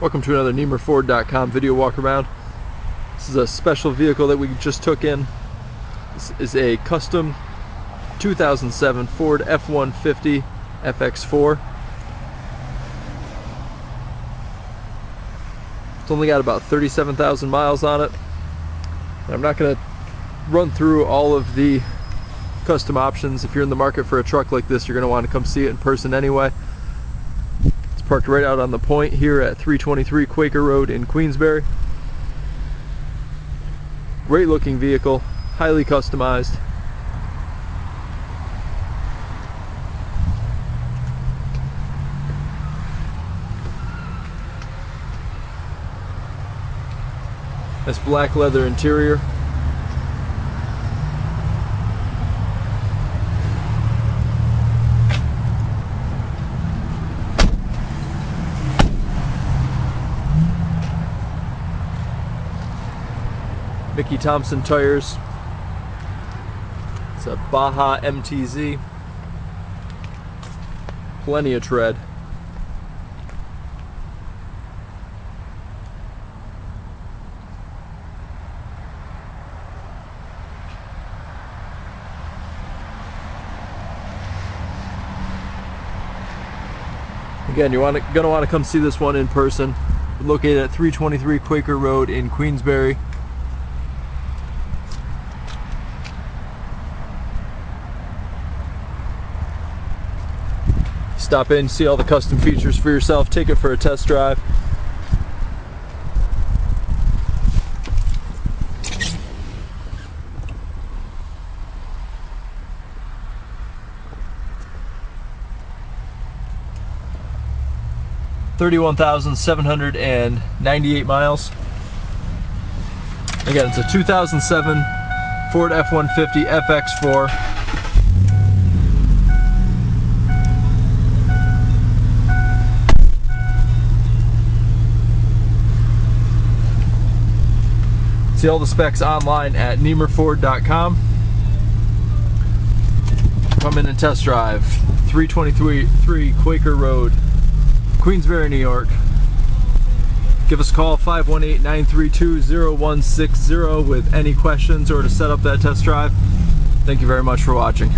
Welcome to another NemerFord.com video walk around. This is a special vehicle that we just took in. This is a custom 2007 Ford F-150 FX4. It's only got about 37,000 miles on it. And I'm not going to run through all of the custom options. If you're in the market for a truck like this, you're going to want to come see it in person anyway. It's parked right out on the point here at 323 Quaker Road in Queensbury. Great looking vehicle, highly customized. This black leather interior. Mickey Thompson tires. It's a Baja MTZ. Plenty of tread. Again, you're gonna want to come see this one in person. We're located at 323 Quaker Road in Queensbury. Stop in, see all the custom features for yourself, take it for a test drive. $31,798 miles. Again, it's a 2007 Ford F-150 FX4. See all the specs online at nemerford.com. Come in and test drive 323 Quaker Road, Queensbury, New York. Give us a call, 518-932-0160 with any questions or to set up that test drive. Thank you very much for watching.